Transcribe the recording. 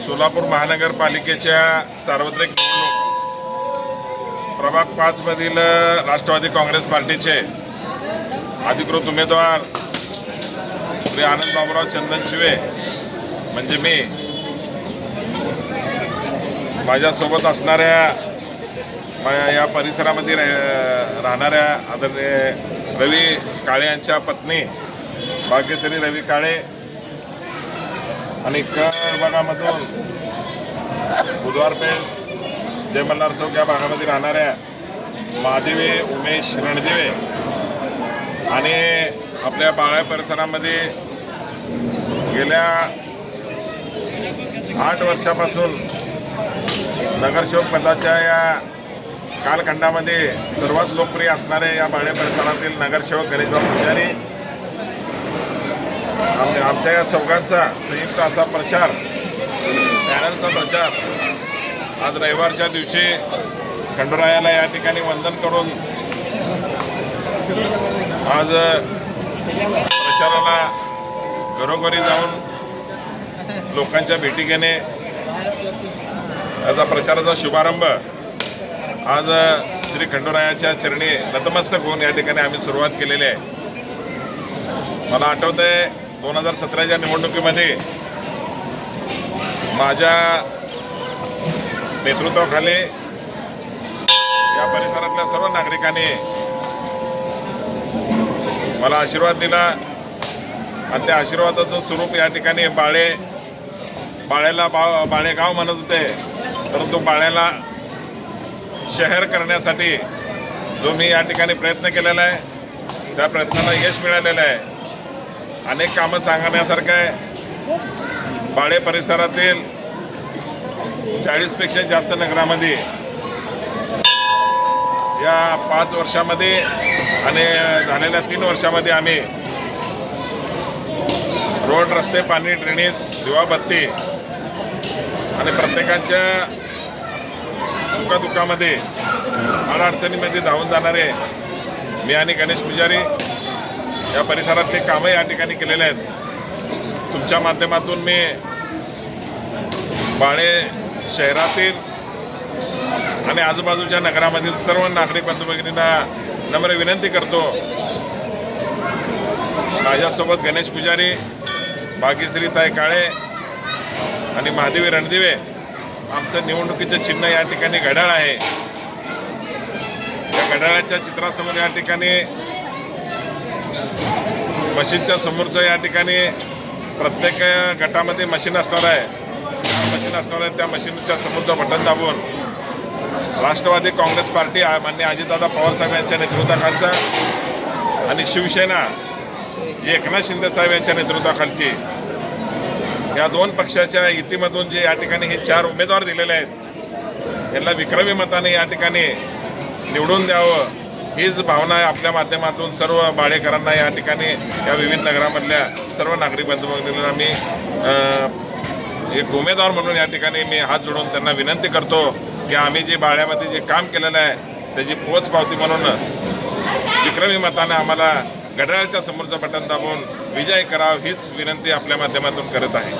सोलापूर महानगरपालिकेच्या सार्वत्रिक निवडणूक प्रभाग 5 मधील राष्ट्रवादी काँग्रेस पार्टीचे अधिकृत उमेदवार श्री आनंद बाबूराव चंदनशिवे म्हणजे मी, माझ्यासोबत असणाऱ्या या परिसरामध्ये राहणाऱ्या आदरणीय रवी काळे यांच्या पत्नी भाग्यश्री रवी काळे आणि क भागामधून बुधवारपेठ जय मल्हार चौक या भागामध्ये राहणाऱ्या महादेवी उमेश रणदिवे आणि आपल्या बाळा परिसरामध्ये गेल्या 8 वर्षापासून नगरसेवक पदाच्या या कालखंडामध्ये सर्वात लोकप्रिय असणारे या बाळे परिसरातील नगरसेवक गणेशभाऊ पुजारी आमच्या या चौघांचा संयुक्त असा प्रचार, पॅनलचा प्रचार आज रविवारच्या दिवशी खंडोरायाला या ठिकाणी वंदन करून आज प्रचाराला घरोघरी जाऊन लोकांच्या भेटी घेणे, याचा प्रचाराचा शुभारंभ आज श्री खंडोरायाच्या चरणी नतमस्तक होऊन या ठिकाणी आम्ही सुरुवात केलेली आहे. मला आठवतं आहे 2017च्या निवडणुकीमध्ये माझ्या नेतृत्वाखाली या परिसरातल्या सर्व नागरिकांनी मला आशीर्वाद दिला आणि त्या आशीर्वादाचं स्वरूप या ठिकाणी बाळेला बाळेगाव म्हणत होते, परंतु बाळेला शहर करण्यासाठी जो मी या ठिकाणी प्रयत्न केलेला आहे त्या प्रयत्नाला यश मिळालेलं आहे. अनेक कामं सांगण्यासारखं आहे. बाळे परिसरातील 40पेक्षा जास्त नगरामध्ये या 5 वर्षामध्ये आणि झालेल्या 3 वर्षामध्ये आम्ही रोड, रस्ते, पाणी, ड्रेनेज, दिवाबत्ती आणि प्रत्येकाच्या सुखदुःखामध्ये अडचणीमध्ये धावून जाणारे मी आणि गणेश पुजारी या परिसरातले कामं या ठिकाणी केलेले आहेत. तुमच्या माध्यमातून मी बाळे शहरातील आणि आजूबाजूच्या नगरामधील सर्व नागरिक बंधू भगिनींना नम्र विनंती करतो, माझ्यासोबत गणेश पुजारी, भाग्यश्री ताई काळे आणि महादेवी रणदिवे आमचं निवडणुकीचं चिन्ह या ठिकाणी घड्याळ आहे. या घड्याळाच्या चित्रासमोर या ठिकाणी मशीनच्या समोरचं या ठिकाणी प्रत्येक गटामध्ये मशीन असणार आहे. त्या मशीनच्या समोरचं बटन दाबून राष्ट्रवादी काँग्रेस पार्टी माननीय अजितदादा पवार साहेब यांच्या नेतृत्वाखालचा आणि शिवसेना जी एकनाथ शिंदे साहेब यांच्या नेतृत्वाखालची या 2 पक्षाच्या युतीमधून जे या ठिकाणी हे 4 उमेदवार दिलेले आहेत यांना विक्रमी मताने या ठिकाणी निवडून द्यावं हीच भावना आहे. आपल्या माध्यमातून सर्व बाळेकरांना या ठिकाणी या विविध नगरामधल्या सर्व नागरिक बंधू भगिनींना मी एक उमेदवार म्हणून या ठिकाणी मी हात जोडून त्यांना विनंती करतो की आम्ही जे बाळ्यामध्ये जे काम केलेलं आहे त्याची पोचपावती म्हणून विक्रमी मताने आम्हाला घड्याळाच्या समोरचं बटन दाबून विजय करावं हीच विनंती आपल्या माध्यमातून करत आहे.